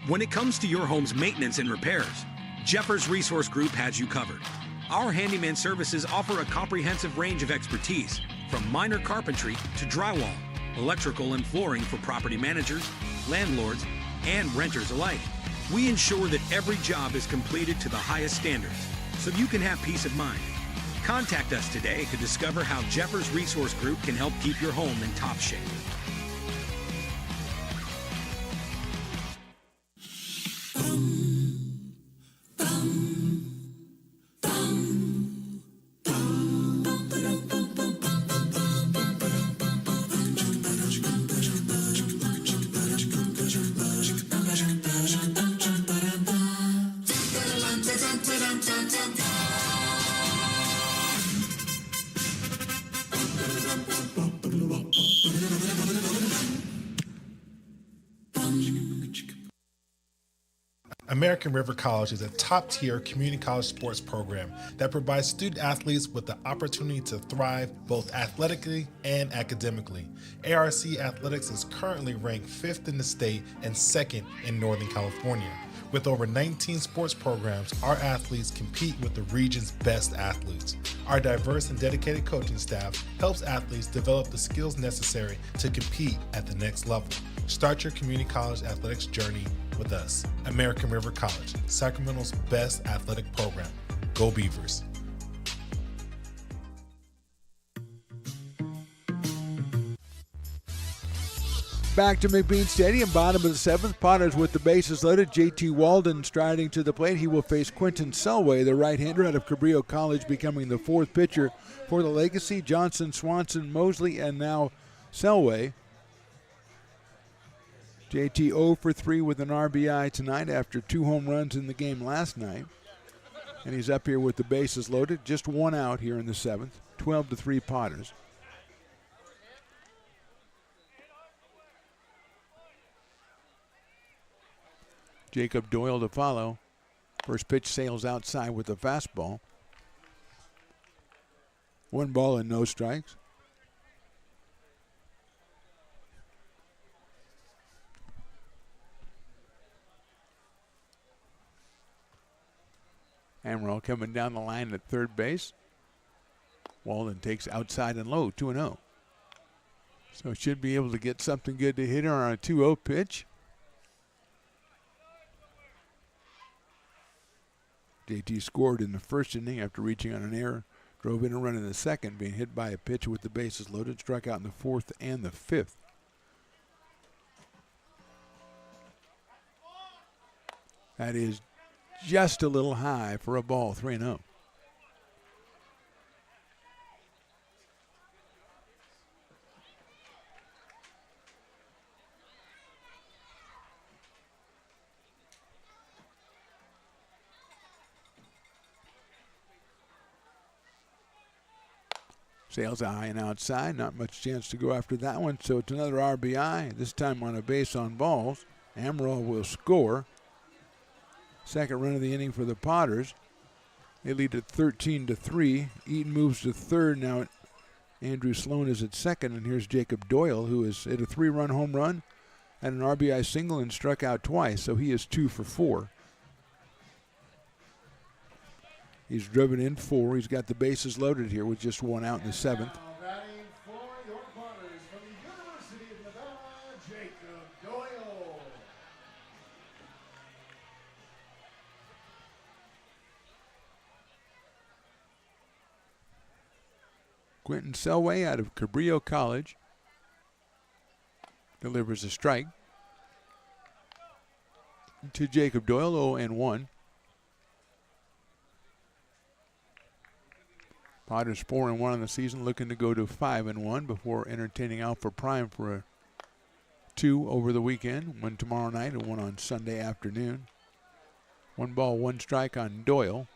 When it comes to your home's maintenance and repairs, Jeffers Resource Group has you covered. Our handyman services offer a comprehensive range of expertise, from minor carpentry to drywall, electrical and flooring for property managers, landlords, and renters alike. We ensure that every job is completed to the highest standards, so you can have peace of mind. Contact us today to discover how Jeffers Resource Group can help keep your home in top shape. American River College is a top-tier community college sports program that provides student athletes with the opportunity to thrive both athletically and academically. ARC Athletics is currently ranked 5th in the state and 2nd in Northern California. With over 19 sports programs, our athletes compete with the region's best athletes. Our diverse and dedicated coaching staff helps athletes develop the skills necessary to compete at the next level. Start your community college athletics journey with us. American River College, Sacramento's best athletic program. Go Beavers. Back to McBean Stadium, bottom of the 7th. Potters with the bases loaded. J.T. Walden striding to the plate. He will face Quentin Selway, the right-hander out of Cabrillo College, becoming the 4th pitcher for the Legacy. Johnson, Swanson, Mosley, and now Selway. J.T. 0 for 3 with an RBI tonight after 2 home runs in the game last night. And he's up here with the bases loaded. Just 1 out here in the 7th. 12-3 Potters. Jacob Doyle to follow. First pitch sails outside with the fastball. 1 ball and no strikes. Amaral coming down the line at third base. Walden takes outside and low, 2-0. So should be able to get something good to hit her on a 2-0 pitch. JT scored in the first inning after reaching on an error. Drove in a run in the second, being hit by a pitch with the bases loaded. Struck out in the 4th and the 5th. That is just a little high for a ball, 3-0. Sails high and outside. Not much chance to go after that one, so it's another RBI, this time on a base on balls. Amaral will score. Second run of the inning for the Potters. They lead at 13-3. Eaton moves to third. Now Andrew Sloan is at second, and here's Jacob Doyle, who has hit a 3-run home run and an RBI single and struck out twice, so he is 2 for 4. He's driven in 4. He's got the bases loaded here with just 1 out in the 7th. Quentin Selway out of Cabrillo College delivers a strike to Jacob Doyle, 0-1. Potters 4-1 on the season, looking to go to 5-1 before entertaining Alpha Prime for a 2 over the weekend. 1 tomorrow night and 1 on Sunday afternoon. 1 ball, 1 strike on Doyle.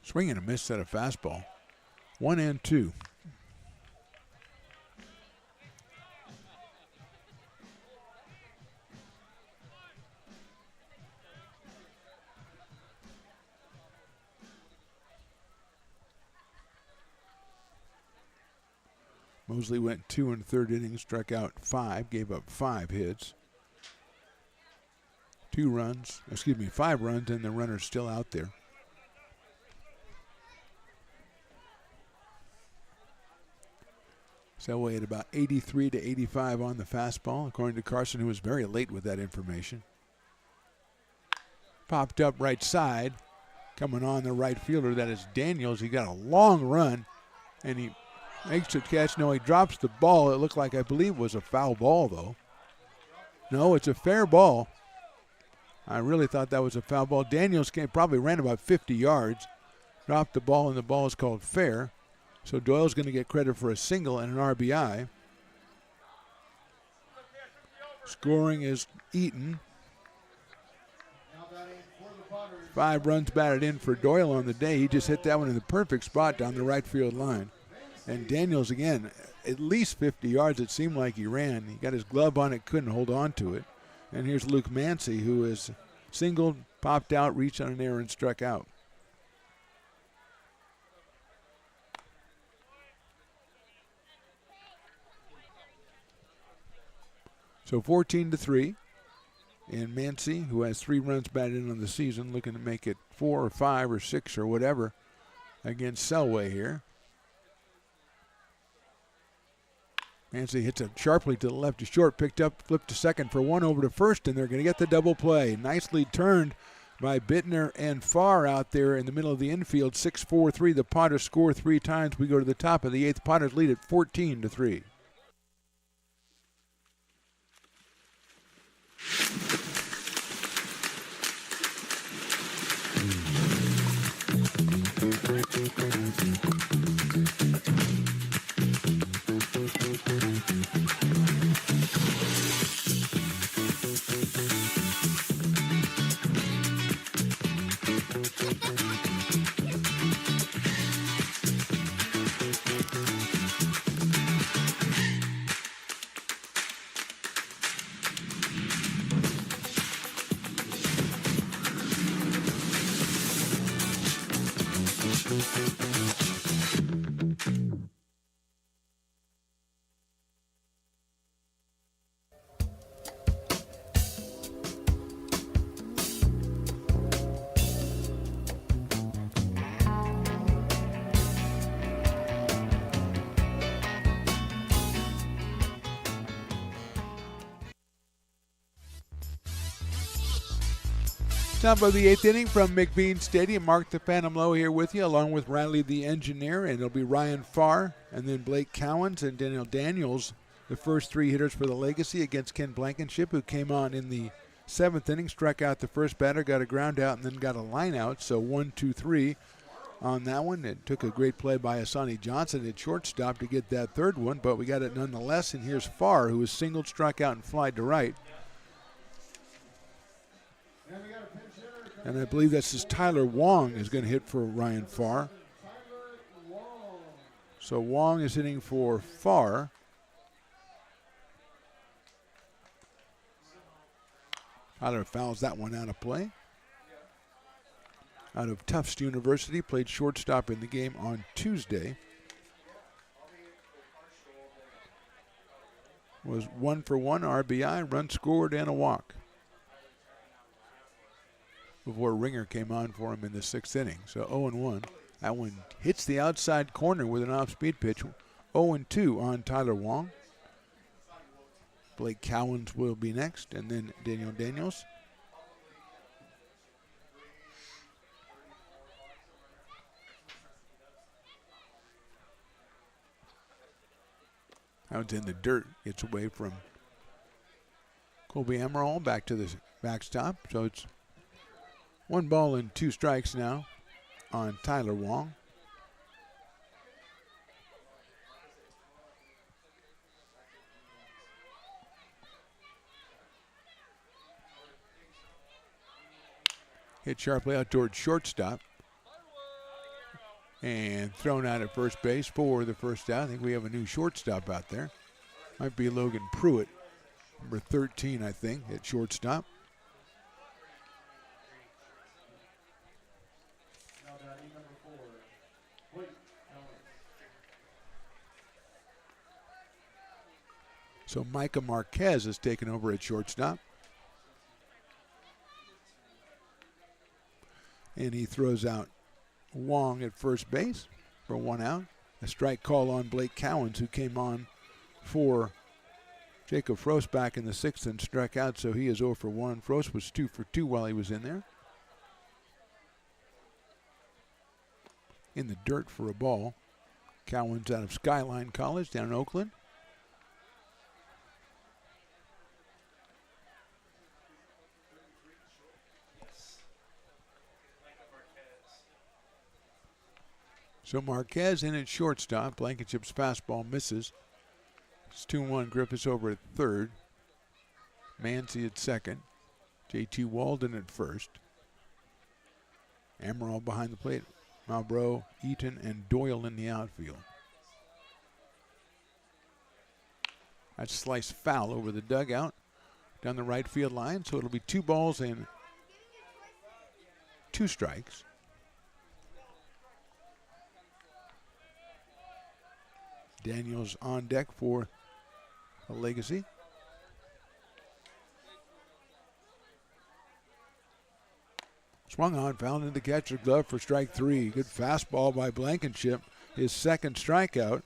Swing and a miss at a fastball. 1-2. Mosley went 2 in the third inning, struck out 5, gave up 5 hits. 5 runs, and the runner's still out there. Selway at about 83 to 85 on the fastball, according to Carson, who was very late with that information. Popped up right side, coming on the right fielder. That is Daniels. He got a long run, and he makes the catch. No, he drops the ball. It looked like, I believe, was a foul ball, though. No, it's a fair ball. I really thought that was a foul ball. Daniels probably ran about 50 yards, dropped the ball, and the ball is called fair. So Doyle's going to get credit for a single and an RBI. Scoring is Eaton. 5 runs batted in for Doyle on the day. He just hit that one in the perfect spot down the right field line. And Daniels, again, at least 50 yards it seemed like he ran. He got his glove on it, couldn't hold on to it. And here's Luke Mancy, who is singled, popped out, reached on an error, and struck out. So 14-3, and Mancy, who has 3 runs batted in on the season, looking to make it 4 or 5 or 6 or whatever against Selway here. Mancy hits it sharply to the left to short, picked up, flipped to second for 1 over to first, and they're going to get the double play. Nicely turned by Bittner and Farr out there in the middle of the infield. 6-4-3. The Potters score 3 times. We go to the top of the 8th. Potters lead at 14-3. Top of the 8th inning from McBean Stadium. Mark the Phantom Low here with you, along with Riley the Engineer, and it'll be Ryan Farr, and then Blake Cowens and Daniel Daniels, the first 3 hitters for the Legacy against Ken Blankenship, who came on in the 7th inning, struck out the first batter, got a ground out, and then got a line out. So 1-2-3 on that one. It took a great play by Asani Johnson at shortstop to get that 3rd one, but we got it nonetheless. And here's Farr, who was singled, struck out, and flied to right. And I believe that's just Tyler Wong is going to hit for Ryan Farr. So Wong is hitting for Farr. Tyler fouls that one out of play. Out of Tufts University, played shortstop in the game on Tuesday. Was 1 for 1 RBI, run scored, and a walk before Ringer came on for him in the 6th inning. So 0-1. That one hits the outside corner with an off-speed pitch. 0-2 on Tyler Wong. Blake Cowens will be next, and then Daniel Daniels. Cowens in the dirt, gets away from Colby Emerald, back to the backstop. So it's 1 ball and 2 strikes now on Tyler Wong. Hit sharply out towards shortstop. And thrown out at first base for the first out. I think we have a new shortstop out there. Might be Logan Pruitt, number 13, I think, at shortstop. So Micah Marquez has taken over at shortstop. And he throws out Wong at first base for 1 out. A strike call on Blake Cowens, who came on for Jacob Frost back in the 6th and struck out, so he is 0 for 1. Frost was 2 for 2 while he was in there. In the dirt for a ball. Cowens out of Skyline College down in Oakland. So Marquez in at shortstop. Blankenship's fastball misses. It's 2-1. Griffiths over at third. Mancy at second. J.T. Walden at first. Amaral behind the plate. Malbrough, Eaton, and Doyle in the outfield. That's sliced foul over the dugout down the right field line, so it'll be 2 balls and 2 strikes. Daniels on deck for a Legacy. Swung on, found in the catcher's glove for strike 3. Good fastball by Blankenship, his second strikeout.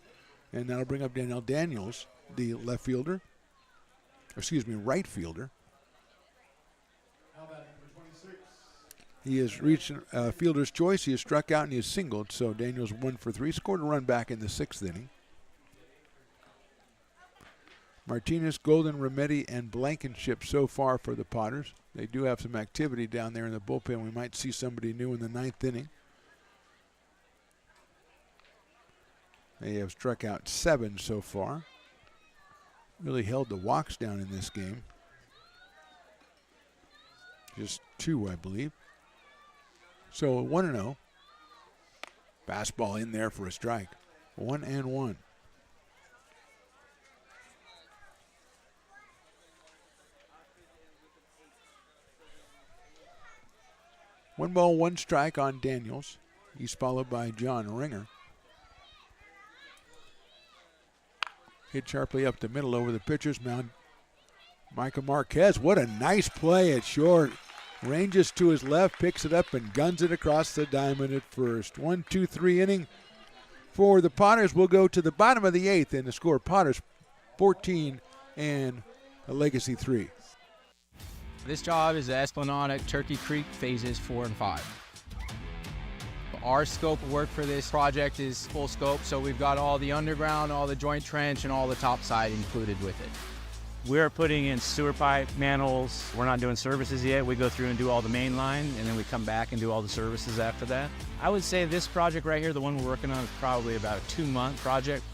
And that'll bring up Daniel Daniels, the right fielder. He has reached fielder's choice. He has struck out and he has singled. So Daniels 1 for 3. Scored a run back in the 6th inning. Martinez, Golden, Remedi, and Blankenship so far for the Potters. They do have some activity down there in the bullpen. We might see somebody new in the 9th inning. They have struck out 7 so far. Really held the walks down in this game. Just 2, I believe. So 1-0. Fastball in there for a strike. 1-1. One ball, 1 strike on Daniels. He's followed by John Ringer. Hit sharply up the middle over the pitcher's mound. Micah Marquez, what a nice play at short. Ranges to his left, picks it up, and guns it across the diamond at first. 1-2-3 inning for the Potters. We'll go to the bottom of the 8th, and the score, Potters 14 and a Legacy 3. This job is the Esplanade at Turkey Creek phases 4 and 5. Our scope of work for this project is full scope, so we've got all the underground, all the joint trench, and all the topside included with it. We're putting in sewer pipe, manholes. We're not doing services yet. We go through and do all the main line, and then we come back and do all the services after that. I would say this project right here, the one we're working on, is probably about a 2-month project.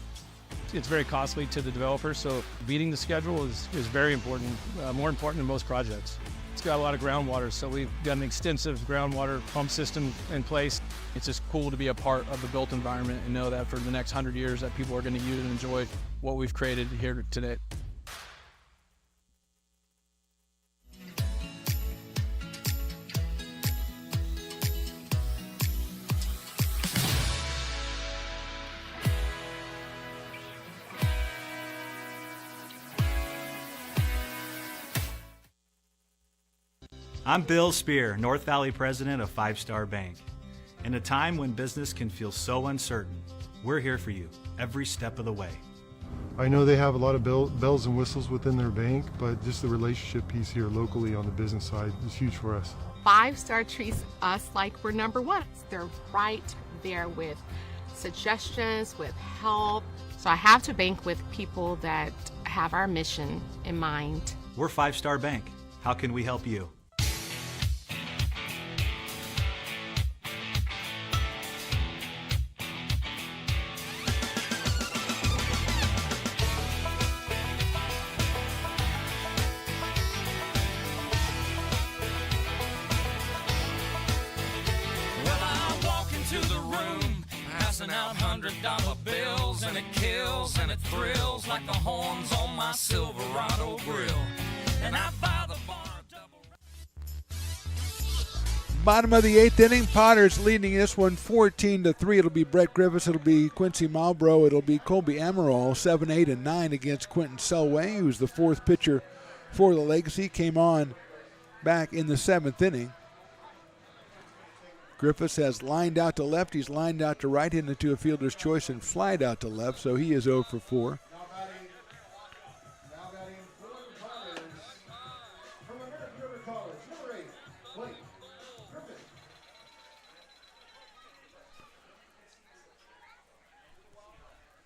It's very costly to the developer, so beating the schedule is very important, more important than most projects. It's got a lot of groundwater, so we've got an extensive groundwater pump system in place. It's just cool to be a part of the built environment and know that for the next 100 years that people are going to use and enjoy what we've created here today. I'm Bill Spear, North Valley president of 5 Star Bank. In a time when business can feel so uncertain, we're here for you every step of the way. I know they have a lot of bells and whistles within their bank, but just the relationship piece here locally on the business side is huge for us. 5 Star treats us like we're number 1. They're right there with suggestions, with help. So I have to bank with people that have our mission in mind. We're 5 Star Bank. How can we help you? Out $100 bills, and it kills and it thrills like the horns on my Silverado grill. And I buy the bar double. Bottom of the 8th inning, Potters leading this one 14-3. It'll be Brett Griffiths, it'll be Quincy Malbrough, it'll be Colby Amaral, 7, 8, and 9 against Quentin Selway, who's the 4th pitcher for the Legacy. Came on back in the 7th inning. Griffiths has lined out to left, he's lined out to right, hit into a fielder's choice and flied out to left, so he is 0 for 4.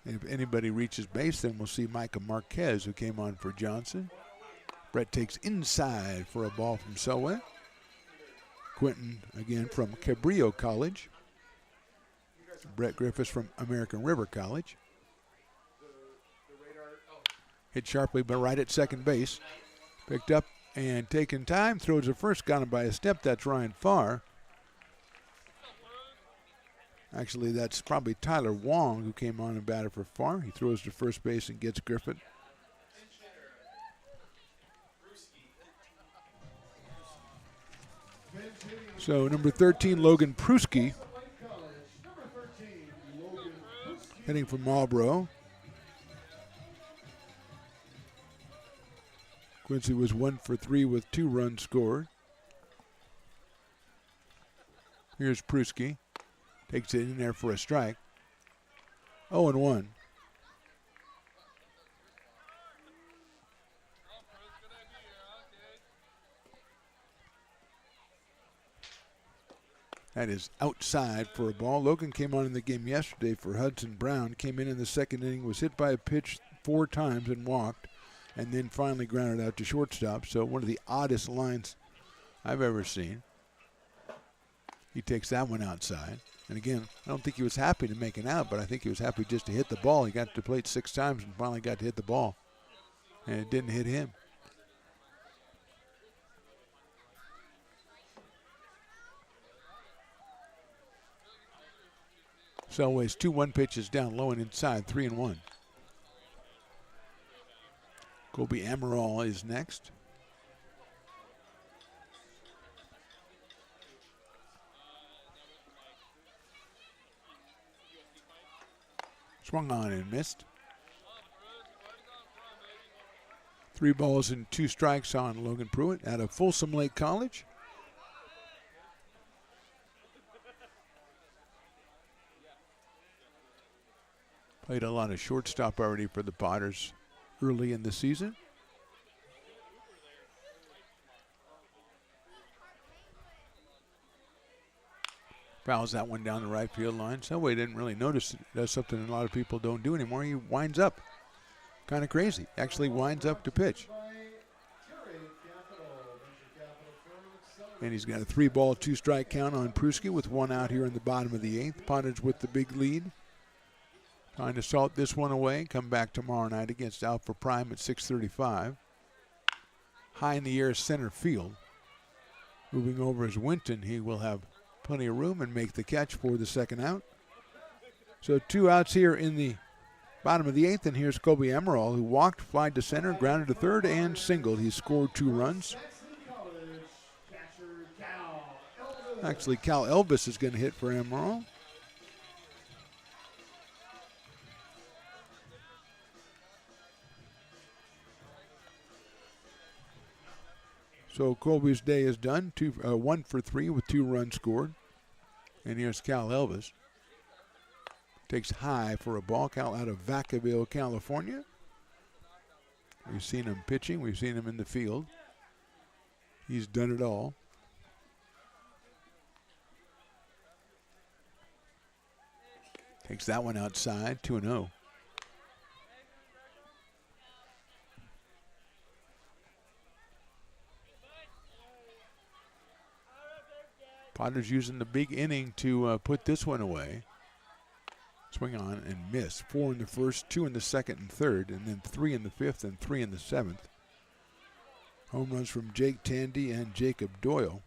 If anybody reaches base, then we'll see Micah Marquez, who came on for Johnson. Brett takes inside for a ball from Selway. Quentin, again, from Cabrillo College. Brett Griffiths from American River College. Hit sharply, but right at second base. Picked up and taken time. Throws it first, got him by a step. That's Ryan Farr. Actually, that's probably Tyler Wong who came on and batted for Farr. He throws to first base and gets Griffith. So number 13, Logan Pruski, hitting for Marlboro. Quincy was 1 for 3 with 2 runs scored. Here's Pruski. Takes it in there for a strike. 0-1. That is outside for a ball. Logan came on in the game yesterday for Hudson Brown. Came in the second inning, was hit by a pitch 4 times and walked, and then finally grounded out to shortstop. So one of the oddest lines I've ever seen. He takes that one outside. And again, I don't think he was happy to make an out, but I think he was happy just to hit the ball. He got to the plate 6 times and finally got to hit the ball. And it didn't hit him. Selway's 2-1 pitches down low and inside, 3-1. Colby Amaral is next. Swung on and missed. 3 balls and 2 strikes on Logan Pruitt out of Folsom Lake College. Played a lot of shortstop already for the Potters early in the season. Fouls that one down the right field line. Selway didn't really notice it. Does something a lot of people don't do anymore. He winds up. Kind of crazy. Actually winds up to pitch. And he's got a 3-ball, 2-strike count on Pruski with 1 out here in the bottom of the 8th. Potters with the big lead. Trying to salt this one away. Come back tomorrow night against Alpha Prime at 6:35. High in the air center field. Moving over is Winton. He will have plenty of room and make the catch for the second out. So 2 outs here in the bottom of the 8th, and here's Colby Amaral, who walked, flied to center, grounded to third, and singled. He scored 2 runs. Actually, Cal Elvis is going to hit for Amaral. So Colby's day is done. 1 for 3 with 2 runs scored. And here's Cal Elvis. Takes high for a ball. Cal out of Vacaville, California. We've seen him pitching. We've seen him in the field. He's done it all. Takes that one outside, 2-0. Potters using the big inning to put this one away. Swing on and miss. 4 in the first, 2 in the second and third, and then 3 in the 5th and 3 in the 7th. Home runs from Jake Tandy and Jacob Doyle.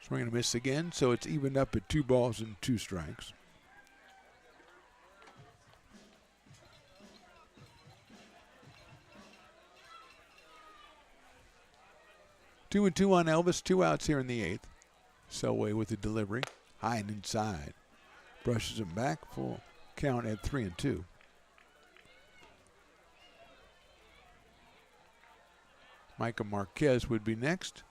Swing and a miss again, so it's evened up at 2 balls and 2 strikes. 2-2 on Elvis, 2 outs here in the 8th. Selway with the delivery, high and inside. Brushes him back, full count at 3-2. Micah Marquez would be next.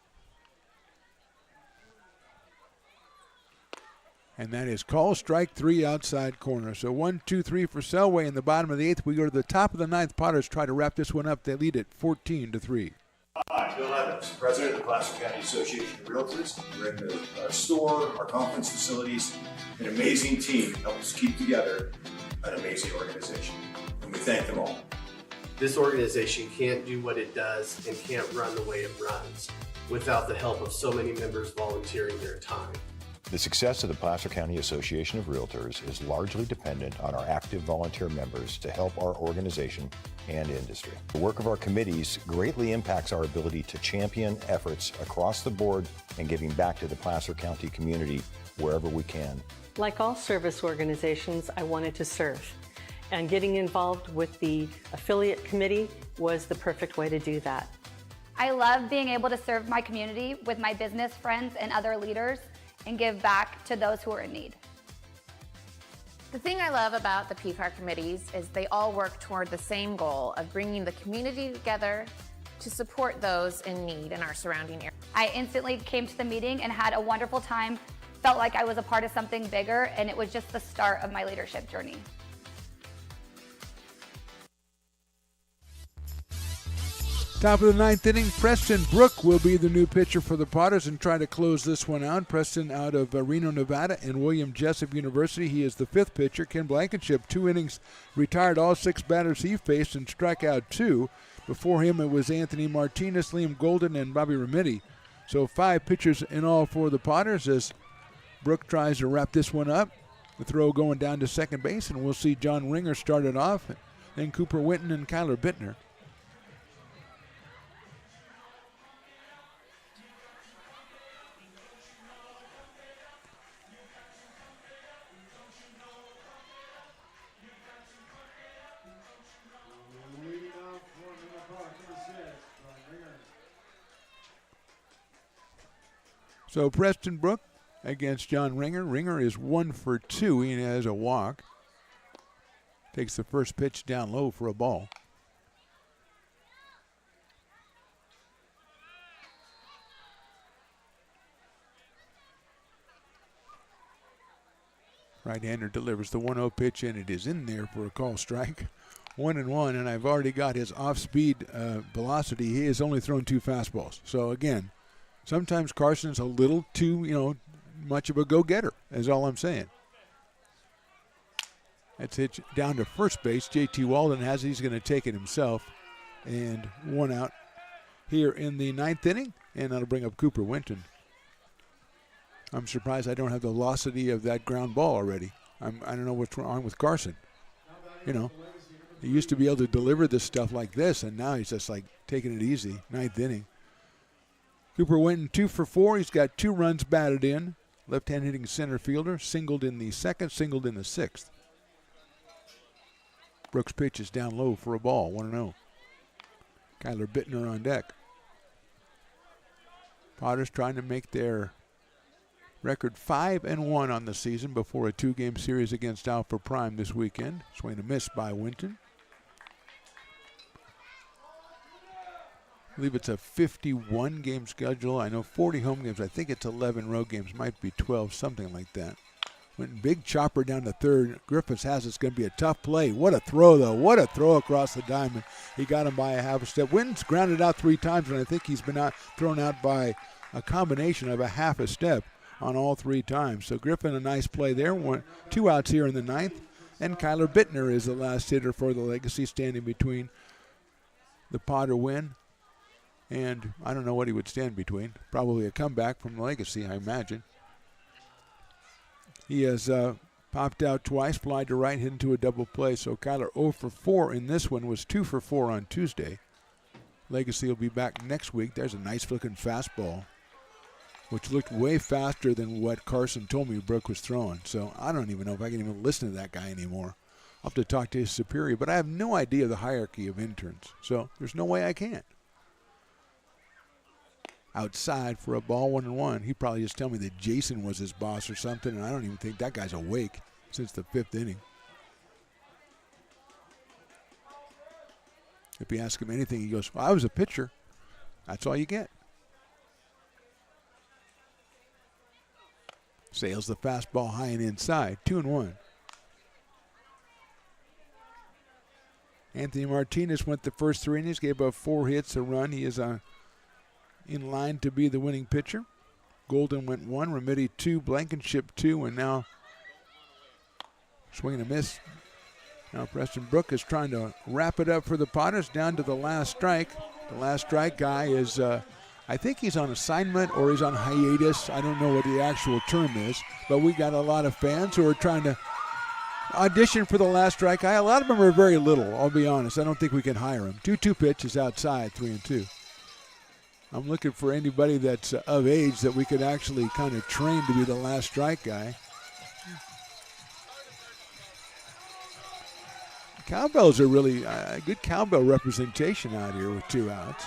And that is call strike 3 outside corner. So 1-2-3 for Selway in the bottom of the 8th. We go to the top of the 9th. Potters try to wrap this one up. They lead it 14-3. Hi, Bill Evans, President of the Placer County Association of Realtors. We're in our store, our conference facilities, an amazing team helps keep together an amazing organization. And we thank them all. This organization can't do what it does and can't run the way it runs without the help of so many members volunteering their time. The success of the Placer County Association of Realtors is largely dependent on our active volunteer members to help our organization and industry. The work of our committees greatly impacts our ability to champion efforts across the board and giving back to the Placer County community wherever we can. Like all service organizations, I wanted to serve. And getting involved with the affiliate committee was the perfect way to do that. I love being able to serve my community with my business friends and other leaders and give back to those who are in need. The thing I love about the PCAR committees is they all work toward the same goal of bringing the community together to support those in need in our surrounding area. I instantly came to the meeting and had a wonderful time, felt like I was a part of something bigger, and it was just the start of my leadership journey. Top of the 9th inning, Preston Brook will be the new pitcher for the Potters and try to close this one out. Preston out of Reno, Nevada, and William Jessup University. He is the 5th pitcher. Ken Blankenship, 2 innings, retired all 6 batters he faced and struck out 2. Before him, it was Anthony Martinez, Liam Golden, and Bobby Remedi. So 5 pitchers in all for the Potters as Brook tries to wrap this one up. The throw going down to second base, and we'll see John Ringer start it off, then Cooper Winton and Kyler Bittner. So Preston Brook against John Ringer. Ringer is 1 for 2. He has a walk. Takes the first pitch down low for a ball. Right-hander delivers the 1-0 pitch, and it is in there for a call strike. 1-1, and I've already got his off-speed velocity. He has only thrown 2 fastballs. So again, sometimes Carson's a little too, much of a go-getter, is all I'm saying. That's hit down to first base. J.T. Walden has it. He's going to take it himself. And 1 out here in the 9th inning, and that'll bring up Cooper Winton. I'm surprised I don't have the velocity of that ground ball already. I don't know what's wrong with Carson. He used to be able to deliver this stuff like this, and now he's just like taking it easy. 9th inning. Cooper Winton 2 for 4. He's got 2 runs batted in. Left-hand hitting center fielder. Singled in the 2nd, singled in the 6th. Brooks pitch is down low for a ball. 1-0. Kyler Bittner on deck. Potters trying to make their record 5-1 on the season before a 2-game series against Alpha Prime this weekend. Swing and a miss by Winton. I believe it's a 51-game schedule. I know 40 home games. I think it's 11 road games. Might be 12, something like that. Went big chopper down to third. Griffiths has it's going to be a tough play. What a throw, though. What a throw across the diamond. He got him by a half a step. Winton's grounded out 3 times, and I think he's been thrown out by a combination of a half a step on all 3 times. So Griffin, a nice play there. 2 outs here in the 9th. And Kyler Bittner is the last hitter for the Legacy, standing between the Potter win and I don't know what he would stand between. Probably a comeback from Legacy, I imagine. He has popped out twice, flied to right, hit into a double play. So Kyler 0 for 4 in this one, was 2 for 4 on Tuesday. Legacy will be back next week. There's a nice looking fastball, which looked way faster than what Carson told me Brooke was throwing. So I don't even know if I can even listen to that guy anymore. I'll have to talk to his superior, but I have no idea the hierarchy of interns. So there's no way I can. outside for a ball 1-1. He'd probably just tell me that Jason was his boss or something, and I don't even think that guy's awake since the 5th inning. If you ask him anything, he goes, well, I was a pitcher. That's all you get. Sails the fastball high and inside, 2-1. Anthony Martinez went the first 3 innings, gave up 4 hits, a run. He is in line to be the winning pitcher. Golden went 1, Remedi 2, Blankenship 2, and now swing and a miss. Now Preston Brook is trying to wrap it up for the Potters down to the last strike. The last strike guy is, I think he's on assignment or he's on hiatus. I don't know what the actual term is, but we got a lot of fans who are trying to audition for the last strike guy. A lot of them are very little, I'll be honest. I don't think we can hire him. 2-2 pitch is outside, 3-2. I'm looking for anybody that's of age that we could actually kind of train to be the last strike guy. Cowbells are really good cowbell representation out here with 2 outs.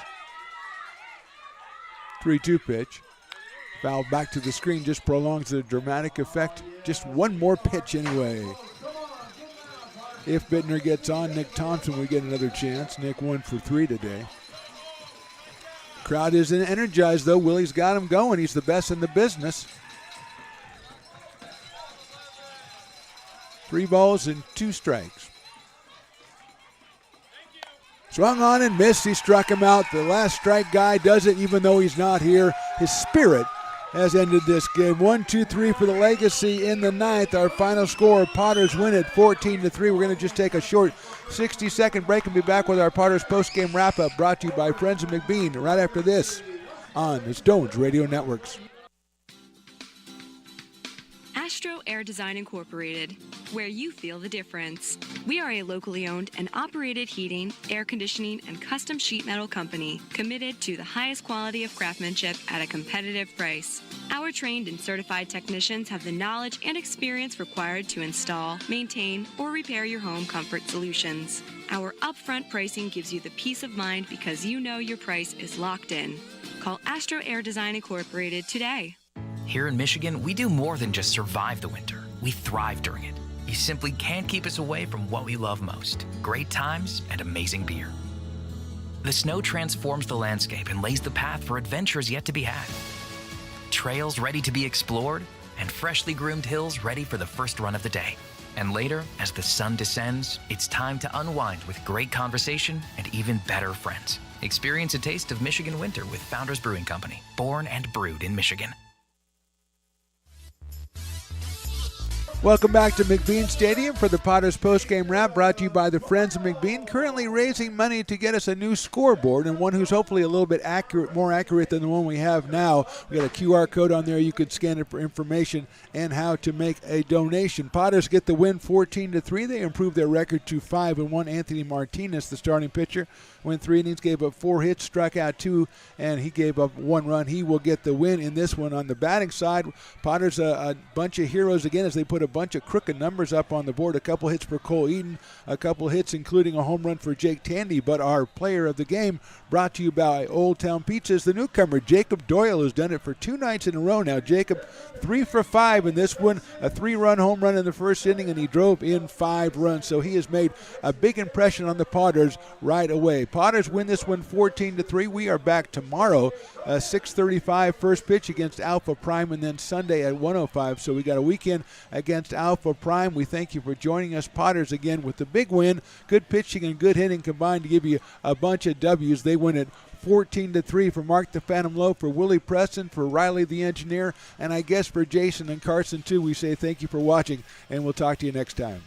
3-2 pitch. Foul back to the screen just prolongs the dramatic effect. Just one more pitch anyway. If Bittner gets on, Nick Thompson will get another chance. Nick 1 for 3 today. Crowd isn't energized though. Willie's got him going. He's the best in the business. 3 balls and 2 strikes. Swung on and missed. He struck him out. The last strike guy does it even though he's not here. His spirit has ended this game. 1-2-3 for the Legacy in the 9th. Our final score, Potters win it 14-3. We're going to just take a short 60-second break and be back with our Potters post-game wrap-up brought to you by Friends of McBean right after this on the Stones Radio Networks. Astro Air Design Incorporated, where you feel the difference. We are a locally owned and operated heating, air conditioning, and custom sheet metal company committed to the highest quality of craftsmanship at a competitive price. Our trained and certified technicians have the knowledge and experience required to install, maintain, or repair your home comfort solutions. Our upfront pricing gives you the peace of mind because you know your price is locked in. Call Astro Air Design Incorporated today. Here in Michigan, we do more than just survive the winter. We thrive during it. You simply can't keep us away from what we love most: great times and amazing beer. The snow transforms the landscape and lays the path for adventures yet to be had. Trails ready to be explored, and freshly groomed hills ready for the first run of the day. And later, as the sun descends, it's time to unwind with great conversation and even better friends. Experience a taste of Michigan winter with Founders Brewing Company, born and brewed in Michigan. Welcome back to McBean Stadium for the Potters postgame wrap, brought to you by the Friends of McBean, currently raising money to get us a new scoreboard, and one who's hopefully a little bit more accurate than the one we have now. We got a QR code on there. You can scan it for information and how to make a donation. Potters get the win 14-3. They improve their record to 5-1. Anthony Martinez, the starting pitcher, went 3 innings, gave up 4 hits, struck out 2, and he gave up 1 run. He will get the win in this one. On the batting side, Potters a bunch of heroes again as they put a bunch of crooked numbers up on the board. A couple hits for Cole Eaton, a couple hits including a home run for Jake Tandy. But our player of the game, brought to you by Old Town Pizza, is the newcomer, Jacob Doyle, who's done it for 2 nights in a row now. Jacob 3 for 5 in this one, a 3-run home run in the first inning, and he drove in 5 runs. So he has made a big impression on the Potters right away. Potters win this one 14-3. We are back tomorrow, 6:35 first pitch against Alpha Prime, and then Sunday at 1:05. So we got a weekend against Alpha Prime. We thank you for joining us. Potters again with the big win. Good pitching and good hitting combined to give you a bunch of W's. They win it 14-3 for Mark the Phantom Lowe, for Willie Preston, for Riley the engineer, and I guess for Jason and Carson too. We say thank you for watching, and we'll talk to you next time.